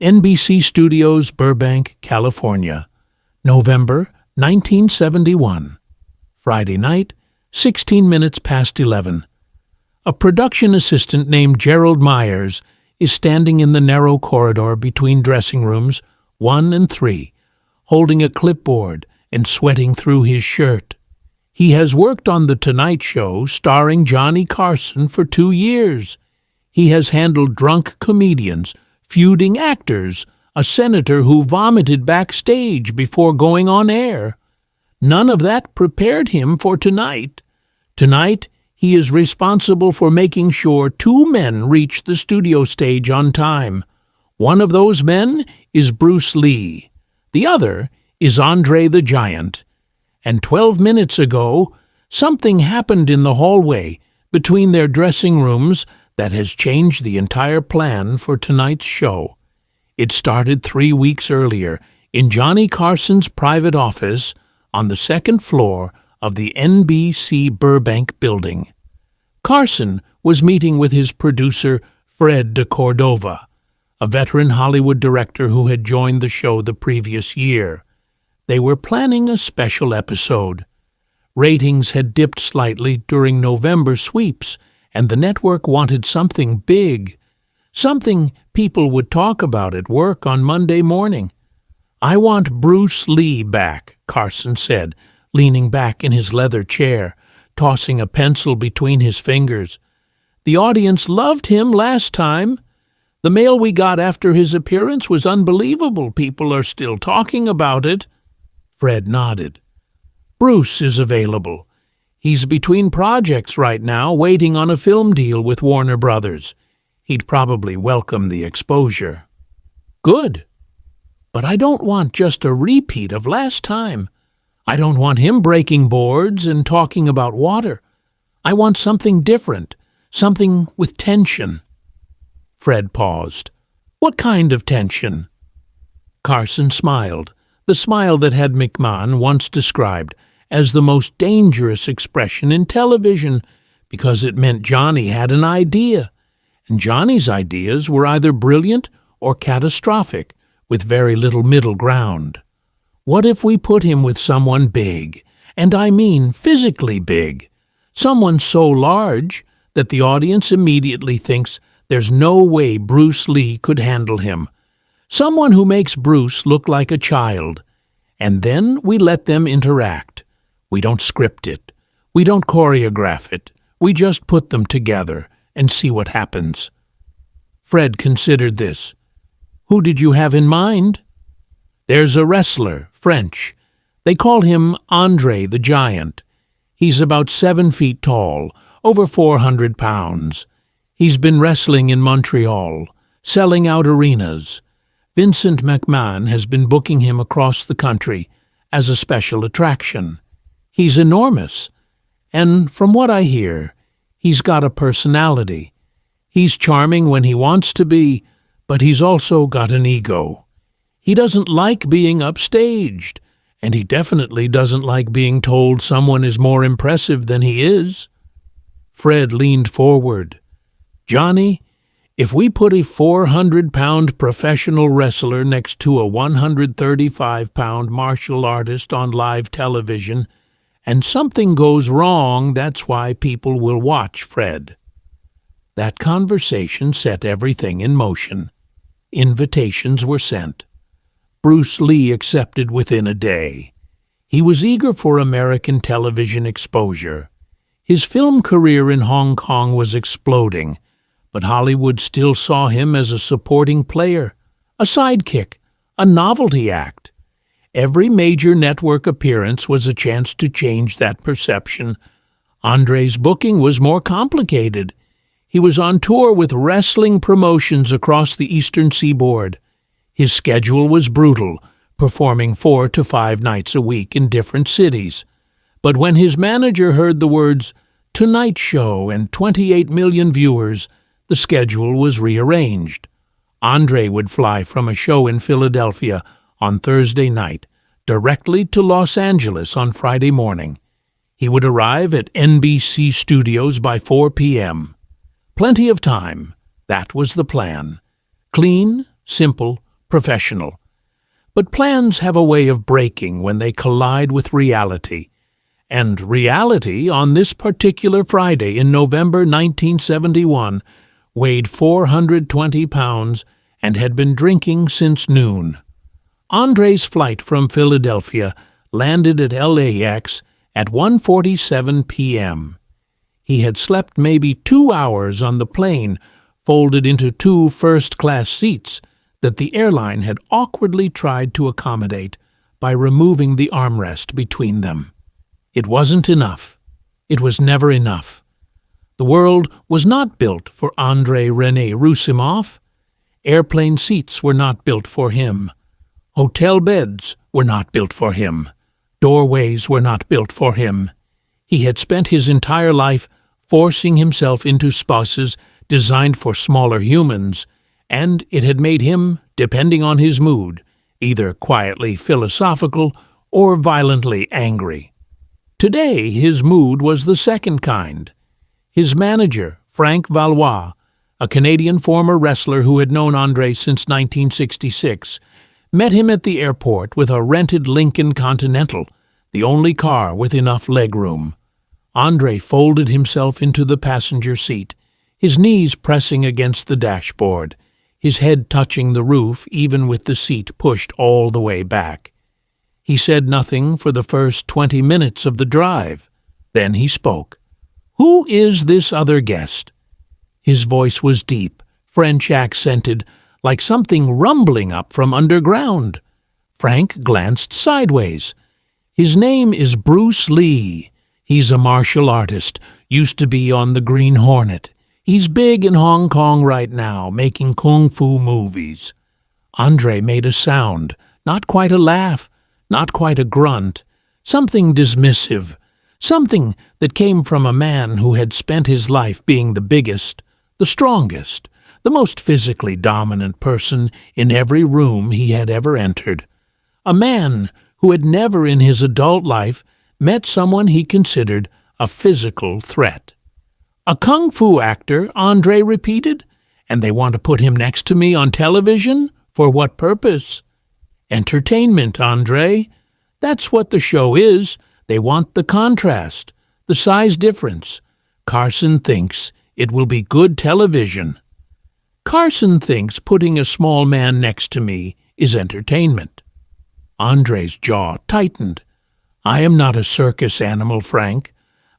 NBC Studios, Burbank, California, November 1971. Friday night, 16 minutes past 11. A production assistant named Gerald Myers is standing in the narrow corridor between dressing rooms 1 and 3, holding a clipboard and sweating through his shirt. He has worked on The Tonight Show starring Johnny Carson for 2 years. He has handled drunk comedians, feuding actors, a senator who vomited backstage before going on air. None of that prepared him for tonight. Tonight, he is responsible for making sure 2 men reach the studio stage on time. One of those men is Bruce Lee. The other is Andre the Giant. And 12 minutes ago, something happened in the hallway between their dressing rooms that has changed the entire plan for tonight's show. It started 3 weeks earlier in Johnny Carson's private office on the 2nd floor of the NBC Burbank building. Carson was meeting with his producer, Fred de Cordova, a veteran Hollywood director who had joined the show the previous year. They were planning a special episode. Ratings had dipped slightly during November sweeps, and the network wanted something big, something people would talk about at work on Monday morning. "I want Bruce Lee back," Carson said, leaning back in his leather chair, tossing a pencil between his fingers. "The audience loved him last time. The mail we got after his appearance was unbelievable. People are still talking about it." Fred nodded. "Bruce is available. He's between projects right now, waiting on a film deal with Warner Brothers. He'd probably welcome the exposure." "Good. But I don't want just a repeat of last time. I don't want him breaking boards and talking about water. I want something different, something with tension." Fred paused. "What kind of tension?" Carson smiled, the smile that had McMahon once described as the most dangerous expression in television because it meant Johnny had an idea, and Johnny's ideas were either brilliant or catastrophic, with very little middle ground. "What if we put him with someone big, and I mean physically big, someone so large that the audience immediately thinks there's no way Bruce Lee could handle him, someone who makes Bruce look like a child, and then we let them interact. We don't script it. We don't choreograph it. We just put them together and see what happens." Fred considered this. "Who did you have in mind?" "There's a wrestler, French. They call him Andre the Giant. He's about 7 feet tall, over 400 pounds. He's been wrestling in Montreal, selling out arenas. Vincent McMahon has been booking him across the country as a special attraction. He's enormous, and from what I hear, he's got a personality. He's charming when he wants to be, but he's also got an ego. He doesn't like being upstaged, and he definitely doesn't like being told someone is more impressive than he is." Fred leaned forward. "Johnny, if we put a 400-pound professional wrestler next to a 135-pound martial artist on live television, and something goes wrong, that's why people will watch, Fred." That conversation set everything in motion. Invitations were sent. Bruce Lee accepted within a day. He was eager for American television exposure. His film career in Hong Kong was exploding, but Hollywood still saw him as a supporting player, a sidekick, a novelty act. Every major network appearance was a chance to change that perception. Andre's booking was more complicated. He was on tour with wrestling promotions across the Eastern Seaboard. His schedule was brutal, performing 4 to 5 nights a week in different cities. But when his manager heard the words "Tonight Show" and 28 million viewers, the schedule was rearranged. Andre would fly from a show in Philadelphia on Thursday night directly to Los Angeles on Friday morning. He would arrive at NBC Studios by 4 p.m. Plenty of time. That was the plan. Clean, simple, professional. But plans have a way of breaking when they collide with reality. And reality, on this particular Friday in November 1971, weighed 420 pounds and had been drinking since noon. Andre's flight from Philadelphia landed at LAX at 1:47 p.m. He had slept maybe 2 hours on the plane, folded into 2 first-class seats that the airline had awkwardly tried to accommodate by removing the armrest between them. It wasn't enough. It was never enough. The world was not built for Andrei René Roussimoff. Airplane seats were not built for him. Hotel beds were not built for him. Doorways were not built for him. He had spent his entire life forcing himself into spaces designed for smaller humans, and it had made him, depending on his mood, either quietly philosophical or violently angry. Today his mood was the second kind. His manager, Frank Valois, a Canadian former wrestler who had known Andre since 1966, met him at the airport with a rented Lincoln Continental, the only car with enough legroom. Andre folded himself into the passenger seat, his knees pressing against the dashboard, his head touching the roof even with the seat pushed all the way back. He said nothing for the first 20 minutes of the drive. Then he spoke. "Who is this other guest?" His voice was deep, French-accented, like something rumbling up from underground. Frank glanced sideways. "His name is Bruce Lee. He's a martial artist, used to be on the Green Hornet. He's big in Hong Kong right now, making kung fu movies." Andre made a sound, not quite a laugh, not quite a grunt, something dismissive, something that came from a man who had spent his life being the biggest, the strongest, the most physically dominant person in every room he had ever entered. A man who had never in his adult life met someone he considered a physical threat. "A kung fu actor," Andre repeated, "and they want to put him next to me on television? For what purpose?" "Entertainment, Andre. That's what the show is. They want the contrast, the size difference. Carson thinks it will be good television." "Carson thinks putting a small man next to me is entertainment." Andre's jaw tightened. "I am not a circus animal, Frank.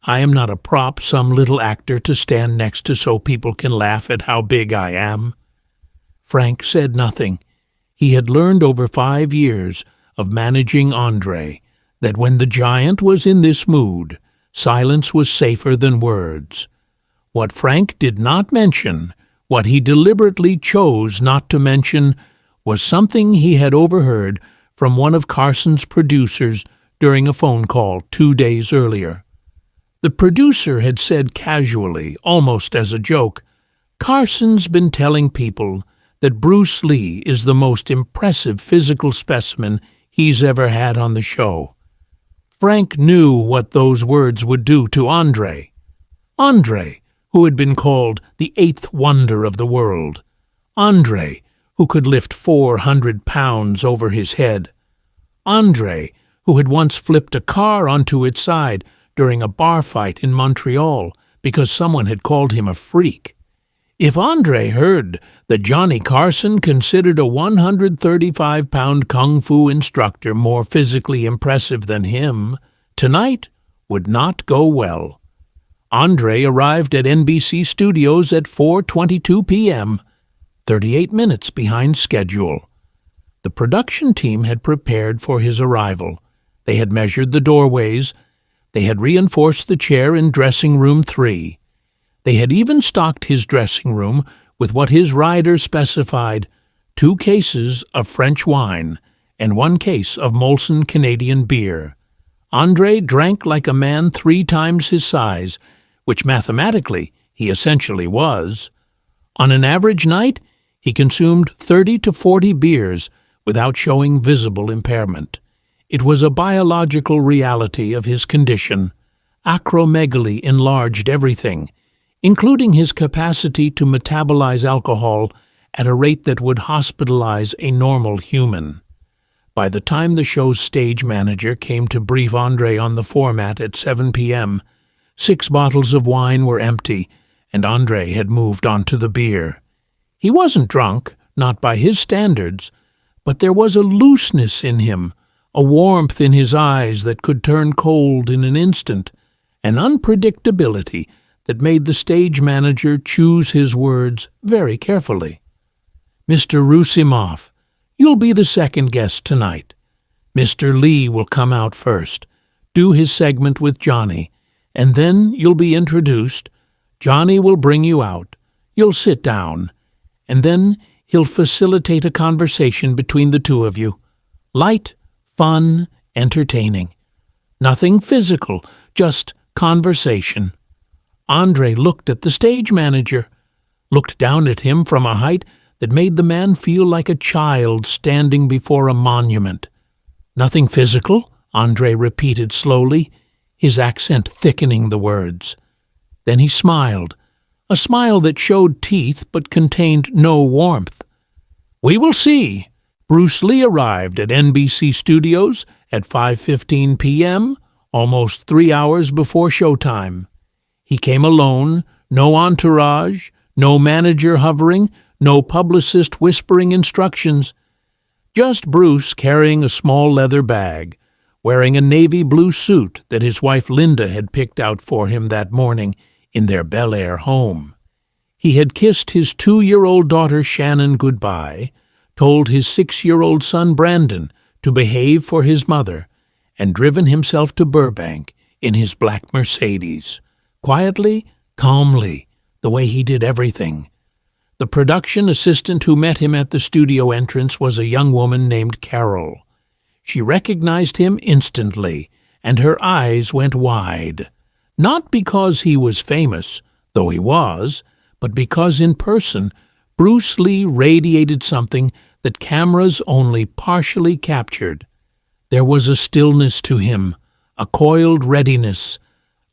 I am not a prop some little actor to stand next to so people can laugh at how big I am." Frank said nothing. He had learned over 5 years of managing Andre that when the giant was in this mood, silence was safer than words. What Frank did not mention, what he deliberately chose not to mention, was something he had overheard from one of Carson's producers during a phone call 2 days earlier. The producer had said casually, almost as a joke, "Carson's been telling people that Bruce Lee is the most impressive physical specimen he's ever had on the show." Frank knew what those words would do to Andre. Andre, who had been called the 8th wonder of the world. Andre, who could lift 400 pounds over his head. Andre, who had once flipped a car onto its side during a bar fight in Montreal because someone had called him a freak. If Andre heard that Johnny Carson considered a 135-pound kung fu instructor more physically impressive than him, tonight would not go well. Andre arrived at NBC Studios at 4:22 p.m., 38 minutes behind schedule. The production team had prepared for his arrival. They had measured the doorways. They had reinforced the chair in dressing room 3. They had even stocked his dressing room with what his rider specified: 2 cases of French wine and 1 case of Molson Canadian beer. Andre drank like a man 3 times his size, which mathematically he essentially was. On an average night, he consumed 30 to 40 beers without showing visible impairment. It was a biological reality of his condition. Acromegaly enlarged everything, including his capacity to metabolize alcohol at a rate that would hospitalize a normal human. By the time the show's stage manager came to brief Andre on the format at 7 p.m., 6 bottles of wine were empty, and Andre had moved on to the beer. He wasn't drunk, not by his standards, but there was a looseness in him, a warmth in his eyes that could turn cold in an instant, an unpredictability that made the stage manager choose his words very carefully. "Mr. Roussimoff, you'll be the second guest tonight. Mr. Lee will come out first, do his segment with Johnny, and then you'll be introduced. Johnny will bring you out. You'll sit down, and then he'll facilitate a conversation between the two of you. Light, fun, entertaining. Nothing physical, just conversation." Andre looked at the stage manager, looked down at him from a height that made the man feel like a child standing before a monument. "Nothing physical?" Andre repeated slowly, his accent thickening the words. Then he smiled, a smile that showed teeth but contained no warmth. "We will see. Bruce Lee arrived at NBC Studios at 5:15 p.m., almost 3 hours before showtime. He came alone, no entourage, no manager hovering, no publicist whispering instructions. Just Bruce carrying a small leather bag, wearing a navy blue suit that his wife Linda had picked out for him that morning in their Bel Air home. He had kissed his 2-year-old daughter Shannon goodbye, told his 6-year-old son Brandon to behave for his mother, and driven himself to Burbank in his black Mercedes. Quietly, calmly, the way he did everything. The production assistant who met him at the studio entrance was a young woman named Carol. She recognized him instantly, and her eyes went wide. Not because he was famous, though he was, but because in person Bruce Lee radiated something that cameras only partially captured. There was a stillness to him, a coiled readiness,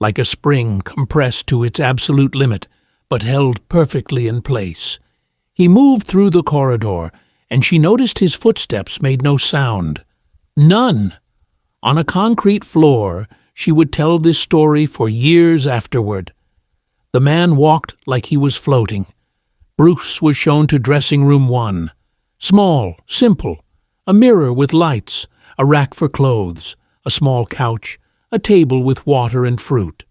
like a spring compressed to its absolute limit, but held perfectly in place. He moved through the corridor, and she noticed his footsteps made no sound. None. On a concrete floor, she would tell this story for years afterward. The man walked like he was floating. Bruce was shown to dressing room 1. Small, simple, a mirror with lights, a rack for clothes, a small couch, a table with water and fruit.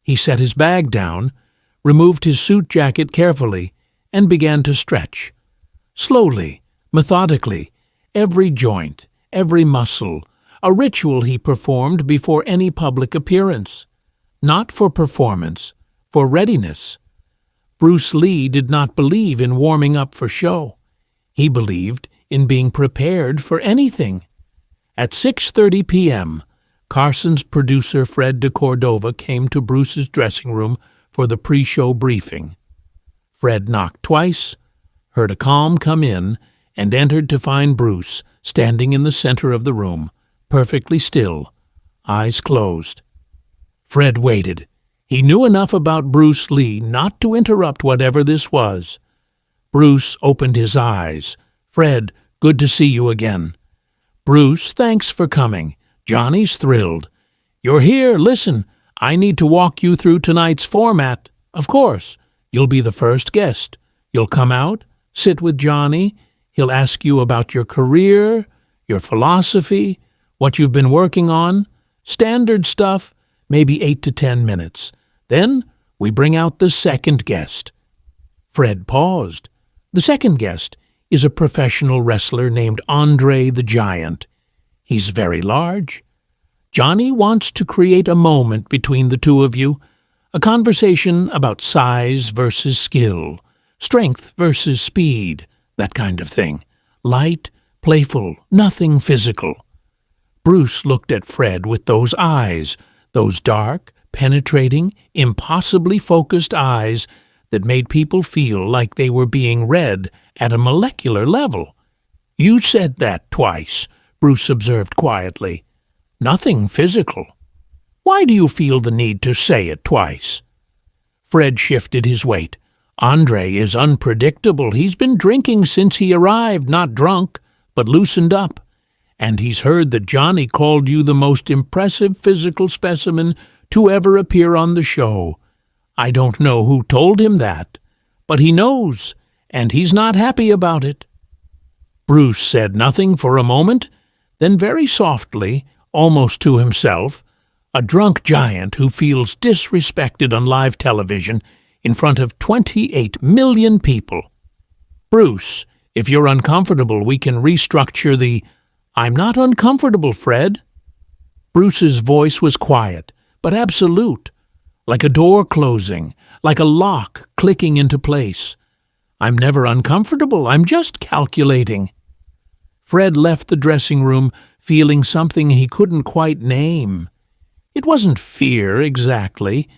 He set his bag down, removed his suit jacket carefully, and began to stretch. Slowly, methodically, every joint, every muscle, a ritual he performed before any public appearance. Not for performance, for readiness. Bruce Lee did not believe in warming up for show. He believed in being prepared for anything. At 6:30 p.m., Carson's producer Fred de Cordova came to Bruce's dressing room for the pre-show briefing. Fred knocked twice, heard a calm come in, and entered to find Bruce standing in the center of the room, perfectly still, eyes closed. Fred waited. He knew enough about Bruce Lee not to interrupt whatever this was. Bruce opened his eyes. "Fred, good to see you again." "Bruce, thanks for coming. Johnny's thrilled. You're here, listen, I need to walk you through tonight's format. Of course, you'll be the first guest. You'll come out, sit with Johnny. He'll ask you about your career, your philosophy, what you've been working on, standard stuff, maybe 8 to 10 minutes. Then we bring out the second guest." Fred paused. The second guest is a professional wrestler named Andre the Giant. He's very large. Johnny wants to create a moment between the two of you, a conversation about size versus skill, strength versus speed, that kind of thing. Light, playful, nothing physical. Bruce looked at Fred with those eyes, those dark, penetrating, impossibly focused eyes that made people feel like they were being read at a molecular level. "You said that twice," Bruce observed quietly. "Nothing physical. Why do you feel the need to say it twice?" Fred shifted his weight. Andre is unpredictable. He's been drinking since he arrived, not drunk, but loosened up. And he's heard that Johnny called you the most impressive physical specimen to ever appear on the show. I don't know who told him that, but he knows, and he's not happy about it." Bruce said nothing for a moment, then very softly, almost to himself, a drunk giant who feels disrespected on live television in front of 28 million people. "Bruce, if you're uncomfortable, we can restructure the—" "I'm not uncomfortable, Fred." Bruce's voice was quiet, but absolute, like a door closing, like a lock clicking into place. "I'm never uncomfortable. I'm just calculating." Fred left the dressing room feeling something he couldn't quite name. It wasn't fear, exactly.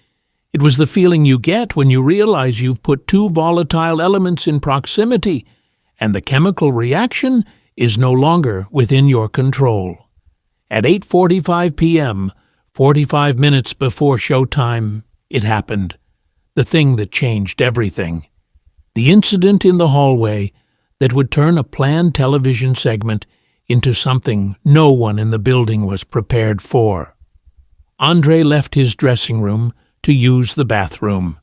It was the feeling you get when you realize you've put two volatile elements in proximity, and the chemical reaction is no longer within your control. At 8:45 p.m., 45 minutes before showtime, it happened. The thing that changed everything. The incident in the hallway that would turn a planned television segment into something no one in the building was prepared for. Andre left his dressing room to use the bathroom.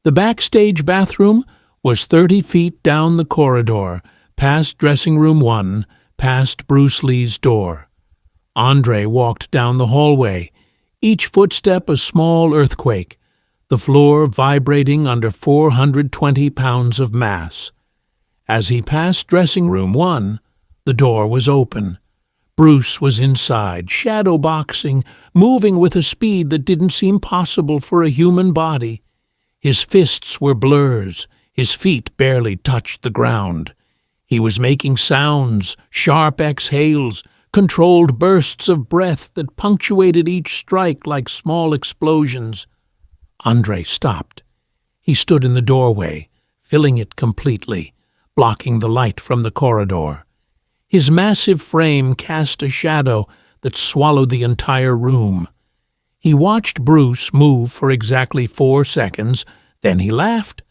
The backstage bathroom was 30 feet down the corridor, past dressing room 1, past Bruce Lee's door. Andre walked down the hallway, each footstep a small earthquake, the floor vibrating under 420 pounds of mass. As he passed dressing room 1, the door was open. Bruce was inside, shadow boxing, moving with a speed that didn't seem possible for a human body. His fists were blurs, his feet barely touched the ground. He was making sounds, sharp exhales, controlled bursts of breath that punctuated each strike like small explosions. Andre stopped. He stood in the doorway, filling it completely, blocking the light from the corridor. His massive frame cast a shadow that swallowed the entire room. He watched Bruce move for exactly 4 seconds, then he laughed.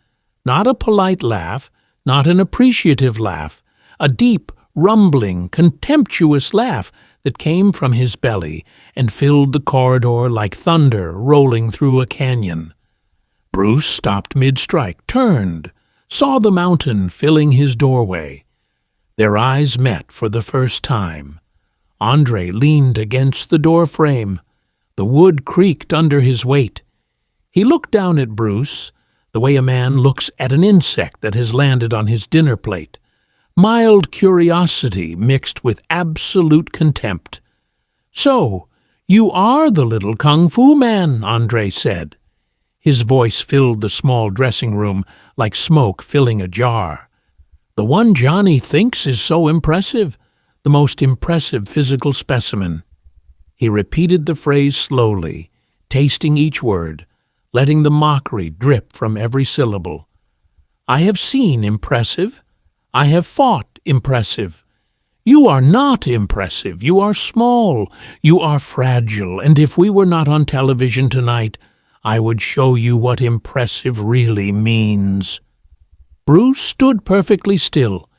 Not a polite laugh, not an appreciative laugh, a deep, rumbling, contemptuous laugh that came from his belly and filled the corridor like thunder rolling through a canyon. Bruce stopped mid-strike, turned, saw the mountain filling his doorway. Their eyes met for the first time. Andre leaned against the door frame. The wood creaked under his weight. He looked down at Bruce, the way a man looks at an insect that has landed on his dinner plate. Mild curiosity mixed with absolute contempt. "So, you are the little kung fu man," Andre said. His voice filled the small dressing room like smoke filling a jar. "The one Johnny thinks is so impressive, the most impressive physical specimen." He repeated the phrase slowly, tasting each word, letting the mockery drip from every syllable. "I have seen impressive. I have fought impressive. You are not impressive. You are small. You are fragile, and if we were not on television tonight, I would show you what impressive really means." Bruce stood perfectly still.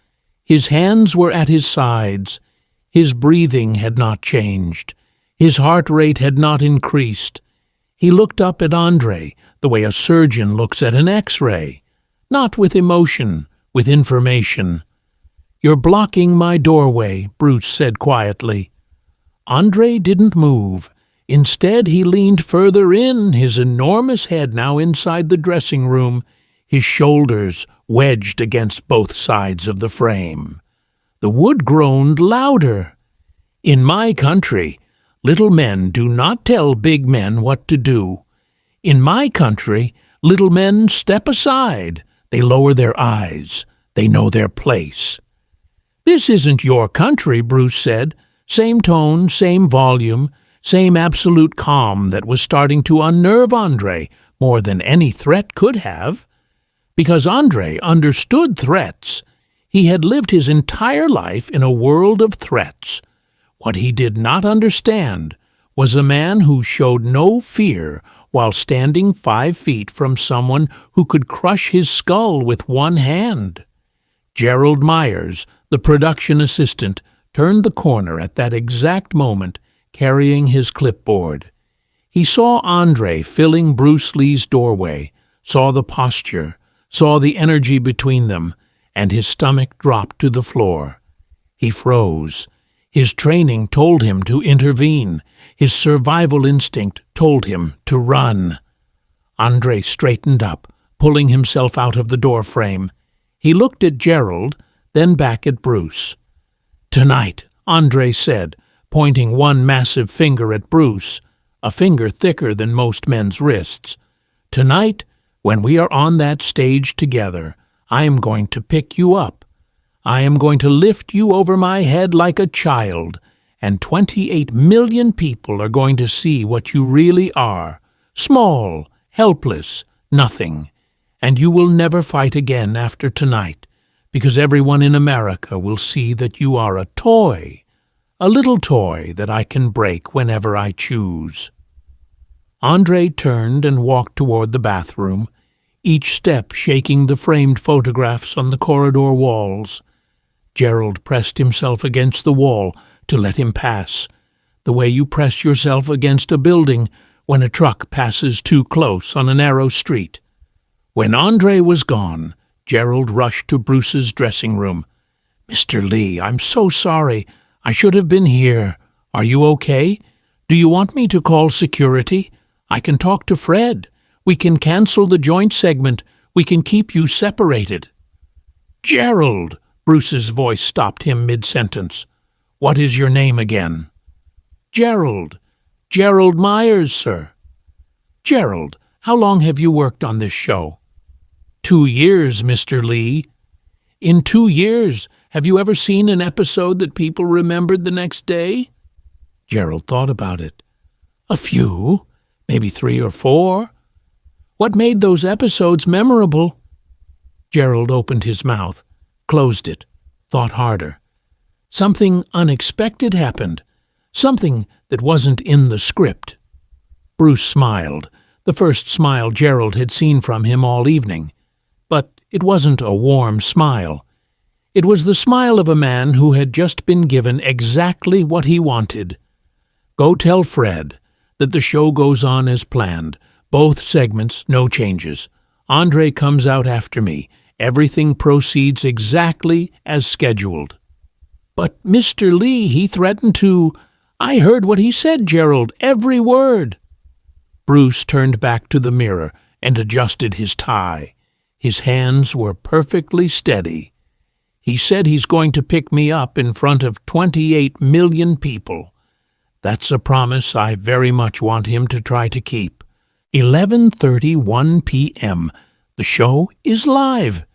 His hands were at his sides. His breathing had not changed. His heart rate had not increased. He looked up at Andre the way a surgeon looks at an X-ray, not with emotion, with information. "You're blocking my doorway," Bruce said quietly. Andre didn't move. Instead, he leaned further in, his enormous head now inside the dressing room, his shoulders wedged against both sides of the frame. The wood groaned louder. "In my country, little men do not tell big men what to do. In my country, little men step aside. They lower their eyes. They know their place." "This isn't your country," Bruce said. Same tone, same volume, same absolute calm that was starting to unnerve Andre more than any threat could have. Because Andre understood threats. He had lived his entire life in a world of threats. What he did not understand was a man who showed no fear while standing 5 feet from someone who could crush his skull with one hand. Gerald Myers, the production assistant, turned the corner at that exact moment, carrying his clipboard. He saw Andre filling Bruce Lee's doorway, saw the posture, saw the energy between them, and his stomach dropped to the floor. He froze. His training told him to intervene. His survival instinct told him to run. Andre straightened up, pulling himself out of the doorframe. He looked at Gerald, then back at Bruce. "Tonight," Andre said, pointing one massive finger at Bruce, a finger thicker than most men's wrists. "Tonight, when we are on that stage together, I am going to pick you up. I am going to lift you over my head like a child, and 28 million people are going to see what you really are, small, helpless, nothing. And you will never fight again after tonight, because everyone in America will see that you are a toy, a little toy that I can break whenever I choose." Andre turned and walked toward the bathroom, each step shaking the framed photographs on the corridor walls. Gerald pressed himself against the wall to let him pass, the way you press yourself against a building when a truck passes too close on a narrow street. When Andre was gone, Gerald rushed to Bruce's dressing room. "Mr. Lee, I'm so sorry. I should have been here. Are you okay? Do you want me to call security? I can talk to Fred. We can cancel the joint segment. We can keep you separated." "Gerald!" Bruce's voice stopped him mid-sentence. "What is your name again?" "Gerald. Gerald Myers, sir." "Gerald, how long have you worked on this show?" 2 years, Mr. Lee." "In 2 years, have you ever seen an episode that people remembered the next day?" Gerald thought about it. "A few, maybe 3 or 4. What made those episodes memorable?" Gerald opened his mouth, closed it, thought harder. Something unexpected happened, something that wasn't in the script. Bruce smiled, the first smile Gerald had seen from him all evening. But it wasn't a warm smile. It was the smile of a man who had just been given exactly what he wanted. "Go tell Fred that the show goes on as planned. Both segments, no changes. Andre comes out after me. Everything proceeds exactly as scheduled." "But Mr. Lee, he threatened to—" "I heard what he said, Gerald, every word." Bruce turned back to the mirror and adjusted his tie. His hands were perfectly steady. "He said he's going to pick me up in front of 28 million people. That's a promise I very much want him to try to keep. 11:31 p.m. The show is live.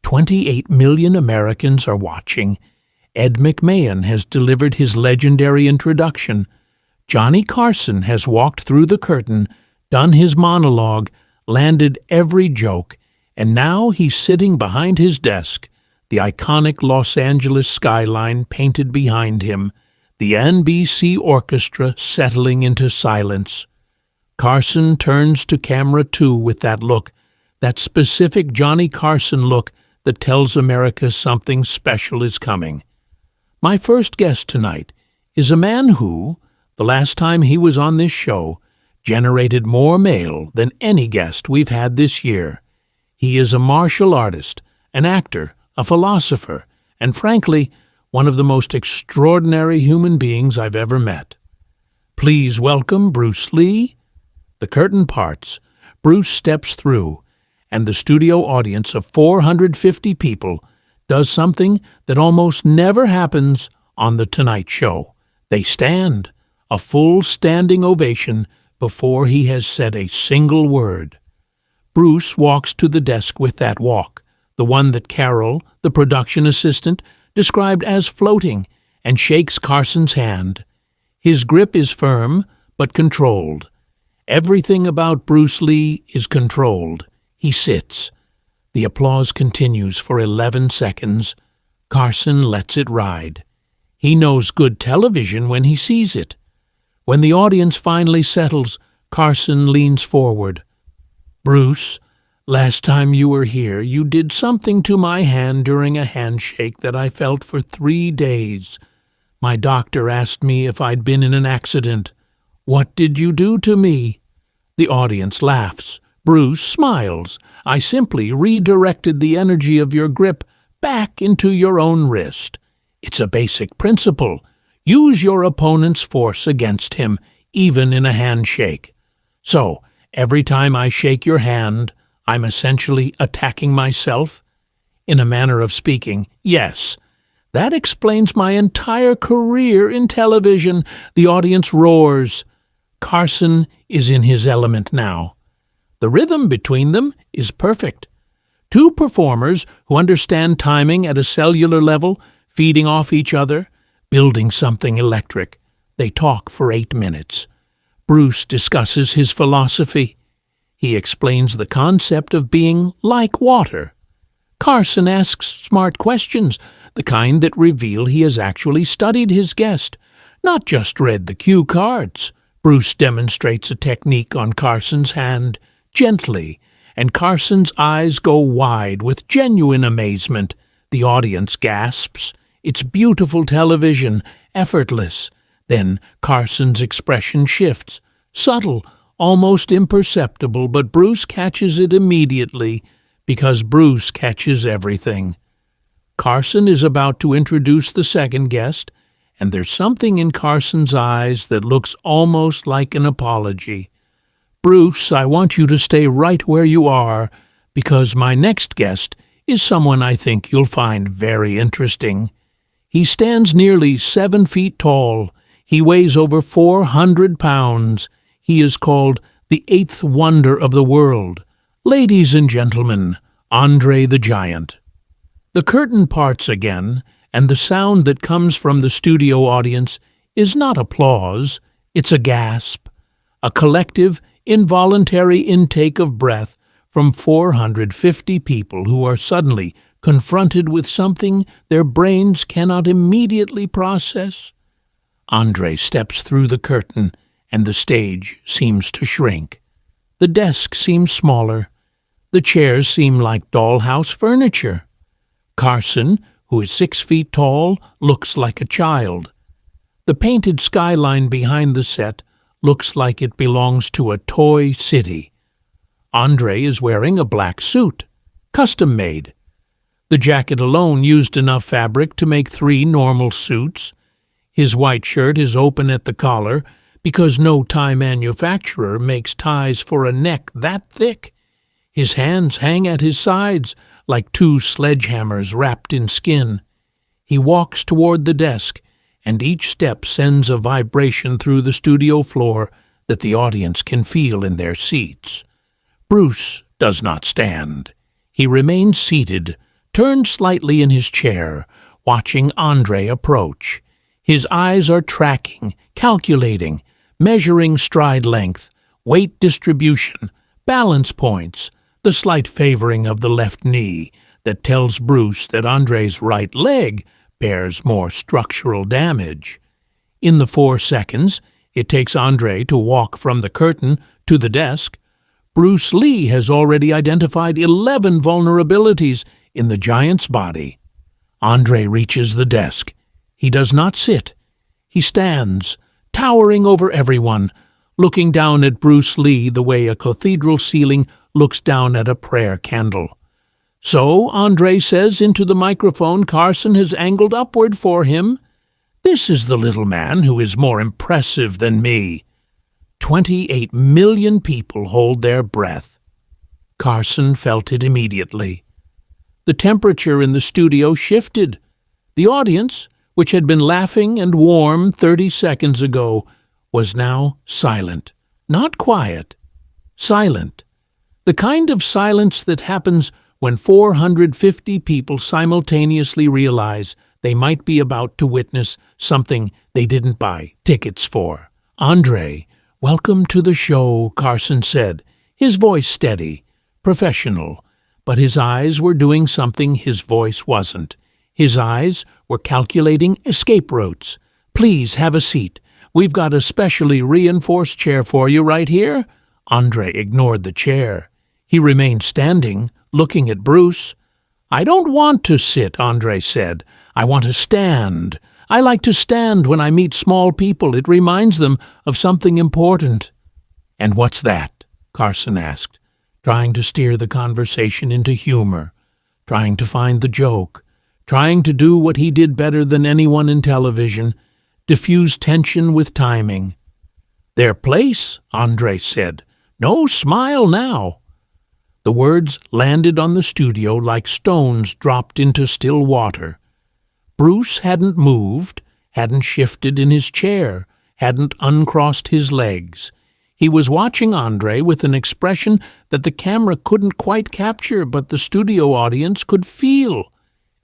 28 million Americans are watching. Ed McMahon has delivered his legendary introduction. Johnny Carson has walked through the curtain, done his monologue, landed every joke, and now he's sitting behind his desk, the iconic Los Angeles skyline painted behind him, the NBC orchestra settling into silence. Carson turns to camera 2 with that look, that specific Johnny Carson look that tells America something special is coming. My first guest tonight is a man who, the last time he was on this show, generated more mail than any guest we've had this year. He is a martial artist, an actor, a philosopher, and frankly, one of the most extraordinary human beings I've ever met. Please welcome Bruce Lee. The curtain parts, Bruce steps through, and the studio audience of 450 people does something that almost never happens on The Tonight Show. They stand, a full standing ovation, before he has said a single word. Bruce walks to the desk with that walk, the one that Carol, the production assistant, described as floating, and shakes Carson's hand. His grip is firm, but controlled. Everything about Bruce Lee is controlled. He sits. The applause continues for 11 seconds. Carson lets it ride. He knows good television when he sees it. When the audience finally settles, Carson leans forward. Bruce, last time you were here, you did something to my hand during a handshake that I felt for 3 days. My doctor asked me if I'd been in an accident. What did you do to me? The audience laughs. Bruce smiles. I simply redirected the energy of your grip back into your own wrist. It's a basic principle. Use your opponent's force against him, even in a handshake. So, every time I shake your hand, I'm essentially attacking myself? In a manner of speaking, yes. That explains my entire career in television. The audience roars. Carson is in his element now. The rhythm between them is perfect. Two performers who understand timing at a cellular level, feeding off each other, building something electric. They talk for 8 minutes. Bruce discusses his philosophy. He explains the concept of being like water. Carson asks smart questions, the kind that reveal he has actually studied his guest, not just read the cue cards. Bruce demonstrates a technique on Carson's hand, gently, and Carson's eyes go wide with genuine amazement. The audience gasps. It's beautiful television, effortless. Then Carson's expression shifts, subtle, almost imperceptible, but Bruce catches it immediately, because Bruce catches everything. Carson is about to introduce the second guest, and there's something in Carson's eyes that looks almost like an apology. Bruce, I want you to stay right where you are, because my next guest is someone I think you'll find very interesting. He stands nearly 7 feet tall. He weighs over 400 pounds. He is called the eighth wonder of the world. Ladies and gentlemen, Andre the Giant. The curtain parts again, and the sound that comes from the studio audience is not applause, it's a gasp, a collective, involuntary intake of breath from 450 people who are suddenly confronted with something their brains cannot immediately process. Andre steps through the curtain, and the stage seems to shrink. The desk seems smaller. The chairs seem like dollhouse furniture. Carson, who is 6 feet tall, looks like a child. The painted skyline behind the set looks like it belongs to a toy city. Andre is wearing a black suit, custom-made. The jacket alone used enough fabric to make 3 normal suits. His white shirt is open at the collar because no tie manufacturer makes ties for a neck that thick. His hands hang at his sides like 2 sledgehammers wrapped in skin. He walks toward the desk, and each step sends a vibration through the studio floor that the audience can feel in their seats. Bruce does not stand. He remains seated, turned slightly in his chair, watching Andre approach. His eyes are tracking, calculating, measuring stride length, weight distribution, balance points, the slight favoring of the left knee that tells Bruce that Andre's right leg bears more structural damage. In the 4 seconds it takes Andre to walk from the curtain to the desk, Bruce Lee has already identified 11 vulnerabilities in the giant's body. Andre reaches the desk. He does not sit. He stands, towering over everyone, looking down at Bruce Lee the way a cathedral ceiling looks down at a prayer candle. So, Andre says into the microphone Carson has angled upward for him, "This is the little man who is more impressive than me." 28 million people hold their breath. Carson felt it immediately. The temperature in the studio shifted. The audience, which had been laughing and warm 30 seconds ago, was now silent. Not quiet. Silent. The kind of silence that happens when 450 people simultaneously realize they might be about to witness something they didn't buy tickets for. "Andre, welcome to the show," Carson said, his voice steady, professional, but his eyes were doing something his voice wasn't. His eyes were calculating escape routes. "Please have a seat. We've got a specially reinforced chair for you right here." Andre ignored the chair. He remained standing, looking at Bruce. "I don't want to sit," Andre said. "I want to stand. I like to stand when I meet small people. It reminds them of something important." "And what's that?" Carson asked, trying to steer the conversation into humor, trying to find the joke, trying to do what he did better than anyone in television, diffuse tension with timing. "Their place," Andre said. "No smile now." The words landed on the studio like stones dropped into still water. Bruce hadn't moved, hadn't shifted in his chair, hadn't uncrossed his legs. He was watching Andre with an expression that the camera couldn't quite capture, but the studio audience could feel.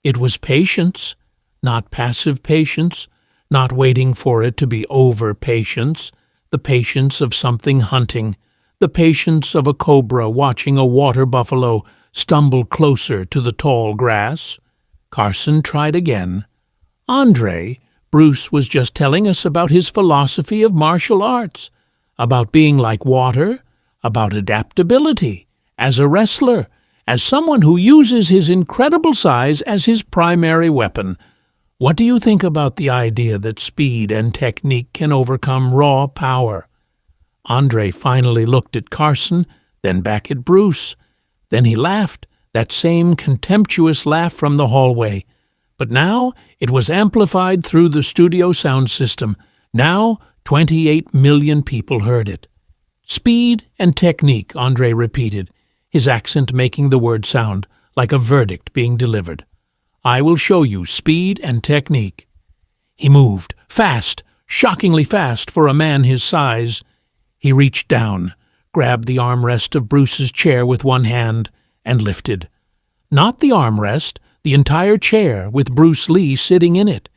It was patience, not passive patience, not waiting for it to be over patience, the patience of something hunting, the patience of a cobra watching a water buffalo stumble closer to the tall grass. Carson tried again. "Andre, Bruce was just telling us about his philosophy of martial arts, about being like water, about adaptability, as a wrestler, as someone who uses his incredible size as his primary weapon. What do you think about the idea that speed and technique can overcome raw power?" Andre finally looked at Carson, then back at Bruce. Then he laughed, that same contemptuous laugh from the hallway. But now it was amplified through the studio sound system. Now 28 million people heard it. "Speed and technique," Andre repeated, his accent making the word sound like a verdict being delivered. "I will show you speed and technique." He moved, fast, shockingly fast for a man his size. He reached down, grabbed the armrest of Bruce's chair with one hand, and lifted. Not the armrest, the entire chair with Bruce Lee sitting in it.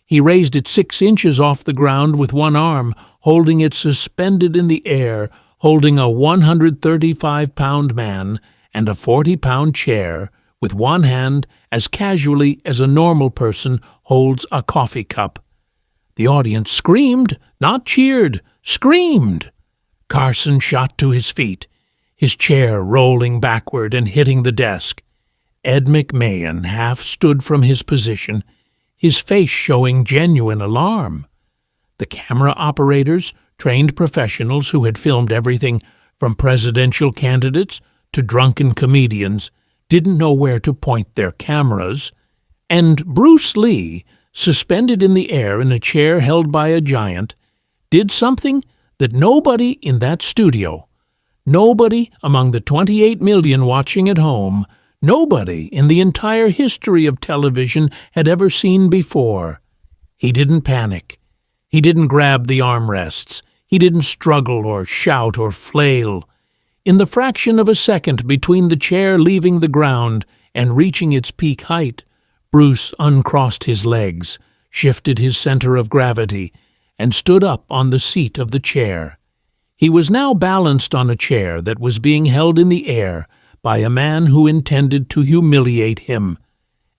He raised it 6 inches off the ground with one arm, holding it suspended in the air, holding a 135-pound man and a 40-pound chair with one hand as casually as a normal person holds a coffee cup. The audience screamed, not cheered, screamed. Carson shot to his feet, his chair rolling backward and hitting the desk. Ed McMahon half stood from his position, his face showing genuine alarm. The camera operators, trained professionals who had filmed everything from presidential candidates to drunken comedians, didn't know where to point their cameras. And Bruce Lee, suspended in the air in a chair held by a giant, did something that nobody in that studio, nobody among the 28 million watching at home, nobody in the entire history of television had ever seen before. He didn't panic. He didn't grab the armrests. He didn't struggle or shout or flail. In the fraction of a second between the chair leaving the ground and reaching its peak height, Bruce uncrossed his legs, shifted his center of gravity, and stood up on the seat of the chair. He was now balanced on a chair that was being held in the air by a man who intended to humiliate him.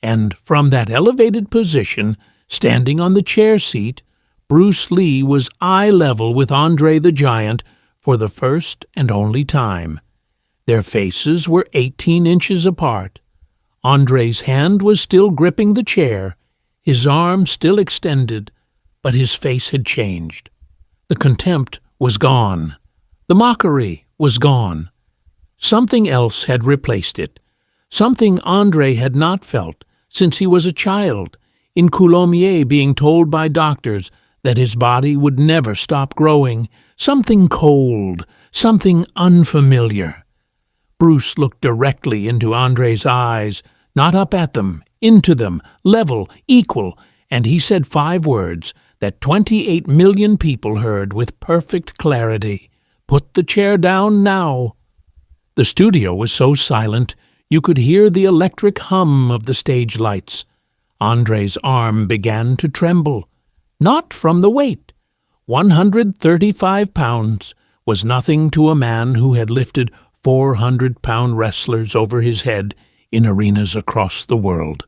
And from that elevated position, standing on the chair seat, Bruce Lee was eye level with Andre the Giant for the first and only time. Their faces were 18 inches apart. Andre's hand was still gripping the chair, his arm still extended, but his face had changed. The contempt was gone. The mockery was gone. Something else had replaced it, something Andre had not felt since he was a child, in Coulommiers being told by doctors that his body would never stop growing, something cold, something unfamiliar. Bruce looked directly into Andre's eyes, not up at them, into them, level, equal, and he said 5 words that 28 million people heard with perfect clarity. "Put the chair down now." The studio was so silent you could hear the electric hum of the stage lights. Andre's arm began to tremble. Not from the weight. 135 pounds was nothing to a man who had lifted 400-pound wrestlers over his head in arenas across the world.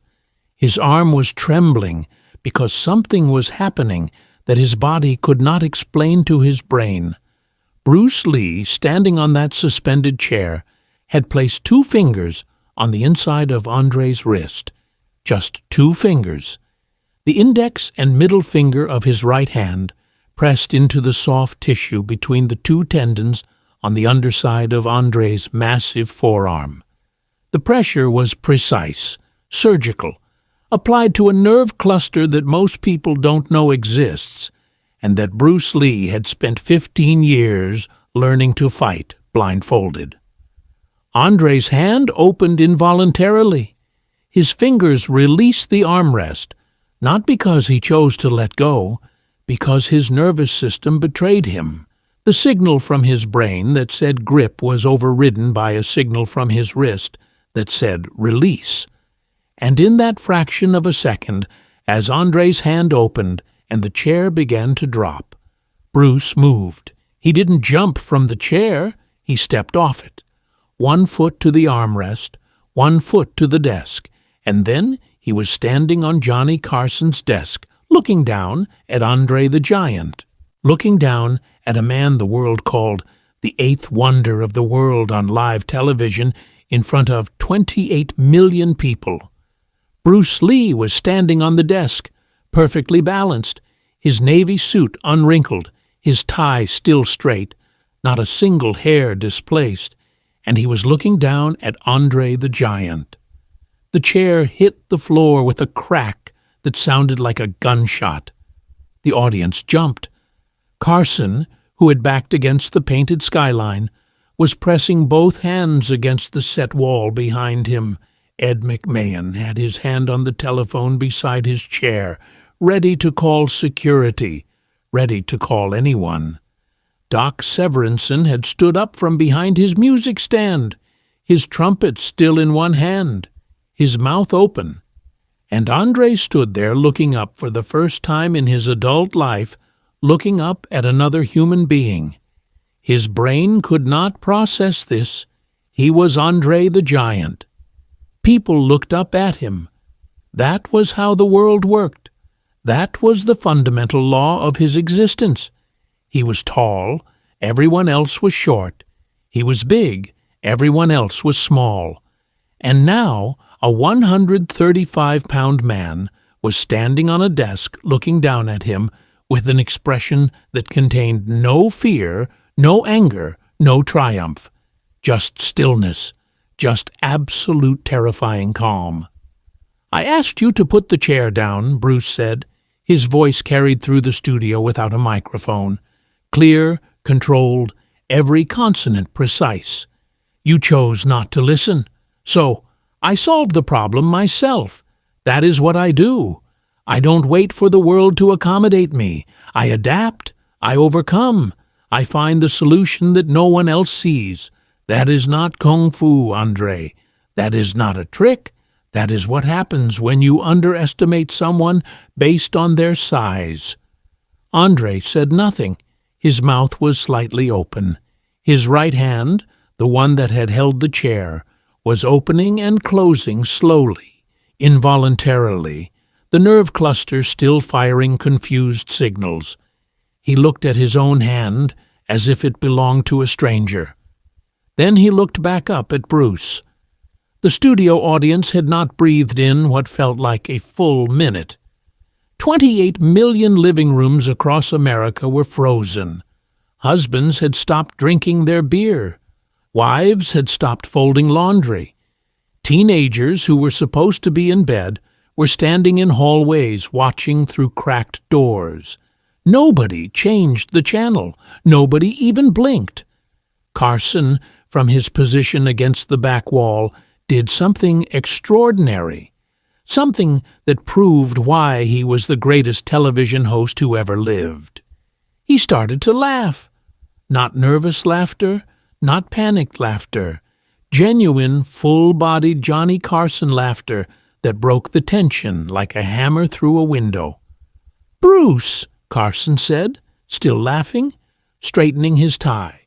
His arm was trembling because something was happening that his body could not explain to his brain. Bruce Lee, standing on that suspended chair, had placed 2 fingers on the inside of Andre's wrist. Just 2 fingers. The index and middle finger of his right hand pressed into the soft tissue between the 2 tendons on the underside of Andre's massive forearm. The pressure was precise, surgical, applied to a nerve cluster that most people don't know exists, and that Bruce Lee had spent 15 years learning to fight blindfolded. Andre's hand opened involuntarily. His fingers released the armrest, not because he chose to let go, because his nervous system betrayed him. The signal from his brain that said grip was overridden by a signal from his wrist that said release. And in that fraction of a second, as Andre's hand opened and the chair began to drop, Bruce moved. He didn't jump from the chair, he stepped off it. 1 foot to the armrest, 1 foot to the desk, and then he was standing on Johnny Carson's desk, looking down at Andre the Giant, looking down at a man the world called the 8th wonder of the world on live television in front of 28 million people. Bruce Lee was standing on the desk, perfectly balanced, his navy suit unwrinkled, his tie still straight, not a single hair displaced, and he was looking down at Andre the Giant. The chair hit the floor with a crack that sounded like a gunshot. The audience jumped. Carson, who had backed against the painted skyline, was pressing both hands against the set wall behind him. Ed McMahon had his hand on the telephone beside his chair, ready to call security, ready to call anyone. Doc Severinsen had stood up from behind his music stand, his trumpet still in one hand, his mouth open. And Andre stood there looking up for the first time in his adult life, looking up at another human being. His brain could not process this. He was Andre the Giant. People looked up at him. That was how the world worked. That was the fundamental law of his existence. He was tall, everyone else was short. He was big, everyone else was small. And now a 135-pound man was standing on a desk looking down at him with an expression that contained no fear, no anger, no triumph, just stillness, just absolute terrifying calm. "I asked you to put the chair down," Bruce said. His voice carried through the studio without a microphone. Clear, controlled, every consonant precise. "You chose not to listen. So, I solved the problem myself. That is what I do. I don't wait for the world to accommodate me. I adapt. I overcome. I find the solution that no one else sees. That is not kung fu, Andre. That is not a trick. That is what happens when you underestimate someone based on their size." Andre said nothing. His mouth was slightly open. His right hand, the one that had held the chair, was opening and closing slowly, involuntarily, the nerve cluster still firing confused signals. He looked at his own hand as if it belonged to a stranger. Then he looked back up at Bruce. The studio audience had not breathed in what felt like a full minute. 28 million living rooms across America were frozen. Husbands had stopped drinking their beer. Wives had stopped folding laundry. Teenagers who were supposed to be in bed were standing in hallways watching through cracked doors. Nobody changed the channel. Nobody even blinked. Carson, from his position against the back wall, did something extraordinary, something that proved why he was the greatest television host who ever lived. He started to laugh. Not nervous laughter, not panicked laughter, genuine, full-bodied Johnny Carson laughter that broke the tension like a hammer through a window. "Bruce," Carson said, still laughing, straightening his tie,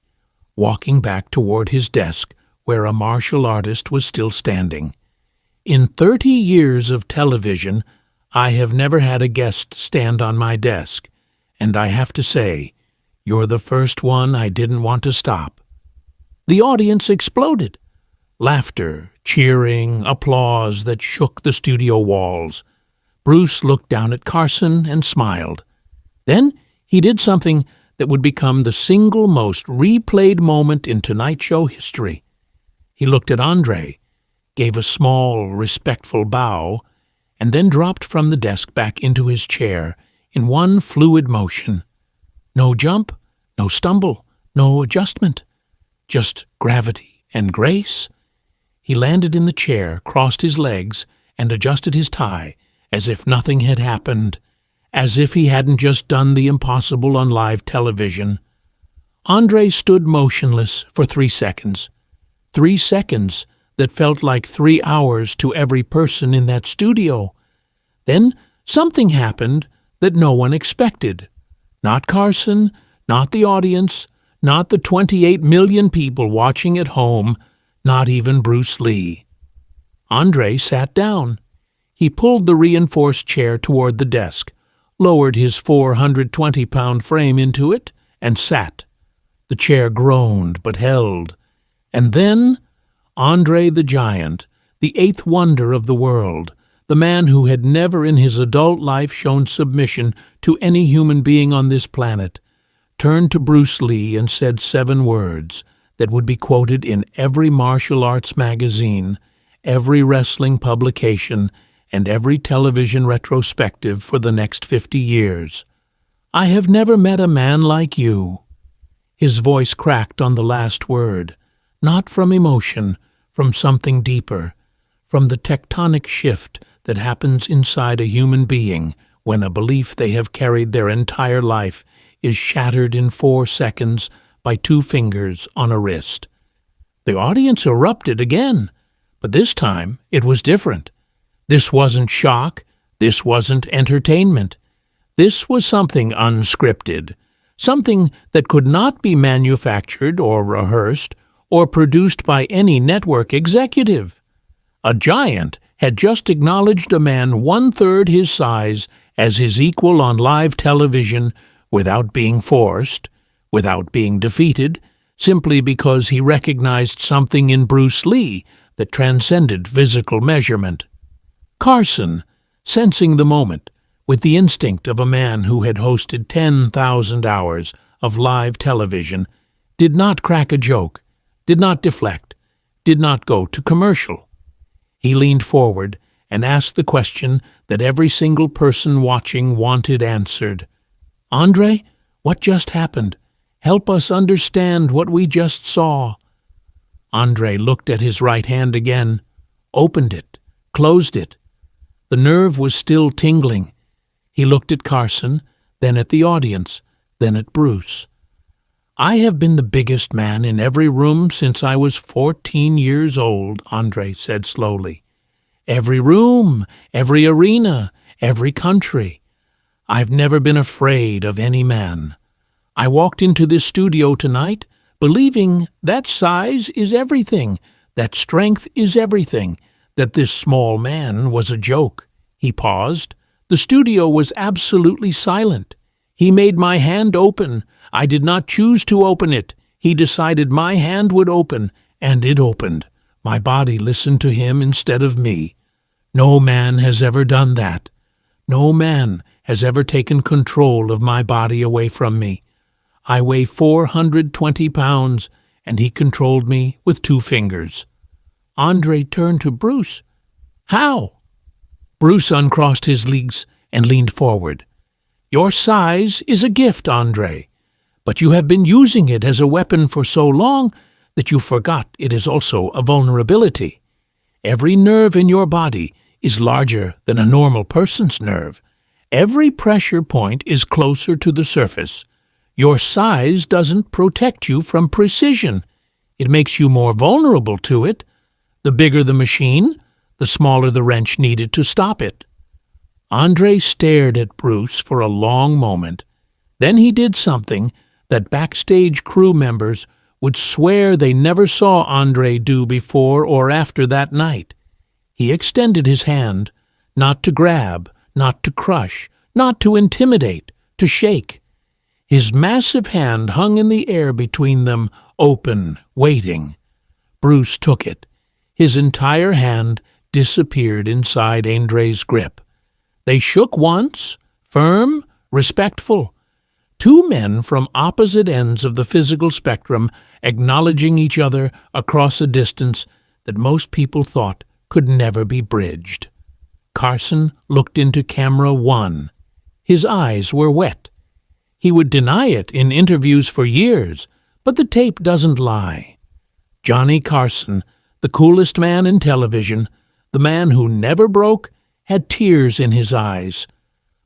walking back toward his desk where a martial artist was still standing. "In 30 years of television, I have never had a guest stand on my desk, and I have to say, you're the first one I didn't want to stop." The audience exploded. Laughter, cheering, applause that shook the studio walls. Bruce looked down at Carson and smiled. Then he did something that would become the single most replayed moment in Tonight Show history. He looked at Andre, gave a small, respectful bow, and then dropped from the desk back into his chair in one fluid motion. No jump, no stumble, no adjustment, just gravity and grace. He landed in the chair, crossed his legs, and adjusted his tie, as if nothing had happened, as if he hadn't just done the impossible on live television. Andre stood motionless for 3 seconds. 3 seconds that felt like 3 hours to every person in that studio. Then something happened that no one expected. Not Carson, not the audience, not the 28 million people watching at home, not even Bruce Lee. Andre sat down. He pulled the reinforced chair toward the desk, lowered his 420-pound frame into it, and sat. The chair groaned but held. And then Andre the Giant, the eighth wonder of the world, the man who had never in his adult life shown submission to any human being on this planet, turned to Bruce Lee and said 7 words that would be quoted in every martial arts magazine, every wrestling publication, and every television retrospective for the next 50 years. "I have never met a man like you." His voice cracked on the last word, not from emotion, from something deeper, from the tectonic shift that happens inside a human being when a belief they have carried their entire life is shattered in 4 seconds by 2 fingers on a wrist. The audience erupted again, but this time it was different. This wasn't shock. This wasn't entertainment. This was something unscripted, something that could not be manufactured or rehearsed or produced by any network executive. A giant had just acknowledged a man 1/3 his size as his equal on live television without being forced, without being defeated, simply because he recognized something in Bruce Lee that transcended physical measurement. Carson, sensing the moment, with the instinct of a man who had hosted 10,000 hours of live television, did not crack a joke, did not deflect, did not go to commercial. He leaned forward and asked the question that every single person watching wanted answered. "Andre, what just happened? Help us understand what we just saw." Andre looked at his right hand again, opened it, closed it. The nerve was still tingling. He looked at Carson, then at the audience, then at Bruce. "I have been the biggest man in every room since I was 14 years old," Andre said slowly. "Every room, every arena, every country. I've never been afraid of any man. I walked into this studio tonight believing that size is everything, that strength is everything, that this small man was a joke." He paused. The studio was absolutely silent. "He made my hand open. I did not choose to open it. He decided my hand would open, and it opened. My body listened to him instead of me. No man has ever done that. No man has ever taken control of my body away from me. I weigh 420 pounds, and he controlled me with 2 fingers." Andre turned to Bruce. "How?" Bruce uncrossed his legs and leaned forward. "Your size is a gift, Andre, but you have been using it as a weapon for so long that you forgot it is also a vulnerability. Every nerve in your body is larger than a normal person's nerve. Every pressure point is closer to the surface. Your size doesn't protect you from precision. It makes you more vulnerable to it. The bigger the machine, the smaller the wrench needed to stop it." Andre stared at Bruce for a long moment. Then he did something that backstage crew members would swear they never saw Andre do before or after that night. He extended his hand, not to grab, not to crush, not to intimidate, to shake. His massive hand hung in the air between them, open, waiting. Bruce took it. His entire hand disappeared inside Andre's grip. They shook once, firm, respectful. Two men from opposite ends of the physical spectrum acknowledging each other across a distance that most people thought could never be bridged. Carson looked into camera one. His eyes were wet. He would deny it in interviews for years, but the tape doesn't lie. Johnny Carson, the coolest man in television, the man who never broke, had tears in his eyes.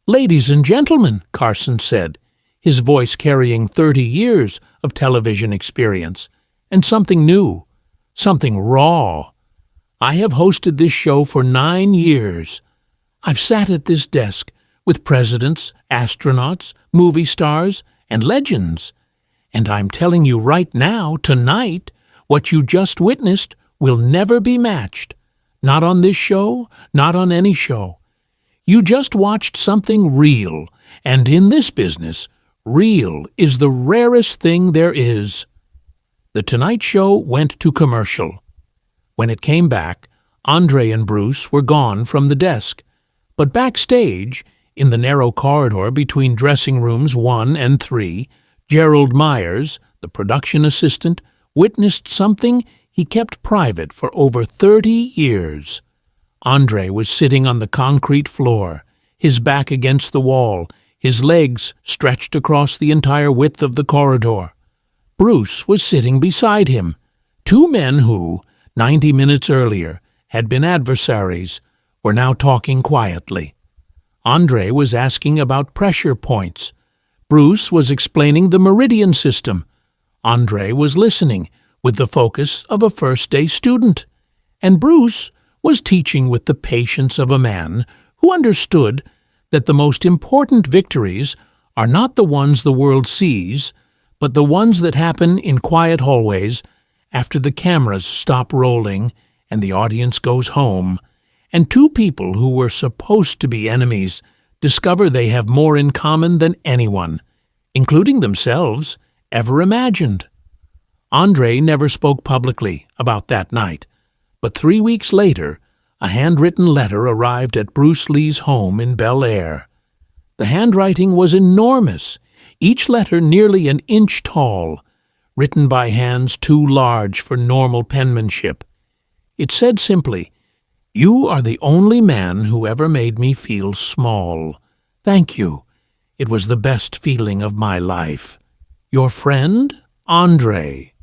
"Ladies and gentlemen," Carson said, his voice carrying 30 years of television experience, and something new, something raw. "I have hosted this show for 9 years. I've sat at this desk with presidents, astronauts, movie stars, and legends. And I'm telling you right now, tonight, what you just witnessed will never be matched. Not on this show, not on any show. You just watched something real, and in this business, real is the rarest thing there is." The Tonight Show went to commercial. When it came back, Andre and Bruce were gone from the desk. But backstage, in the narrow corridor between dressing rooms 1 and 3, Gerald Myers, the production assistant, witnessed something he kept private for over 30 years. Andre was sitting on the concrete floor, his back against the wall, his legs stretched across the entire width of the corridor. Bruce was sitting beside him. Two men who, 90 minutes earlier, had been adversaries, were now talking quietly. Andre was asking about pressure points. Bruce was explaining the meridian system. Andre was listening with the focus of a first-day student. And Bruce was teaching with the patience of a man who understood that the most important victories are not the ones the world sees, but the ones that happen in quiet hallways after the cameras stop rolling and the audience goes home, and two people who were supposed to be enemies discover they have more in common than anyone, including themselves, ever imagined. Andre never spoke publicly about that night, but 3 weeks later, a handwritten letter arrived at Bruce Lee's home in Bel Air. The handwriting was enormous, each letter nearly an inch tall, written by hands too large for normal penmanship. It said simply, "You are the only man who ever made me feel small. Thank you. It was the best feeling of my life. Your friend, Andre."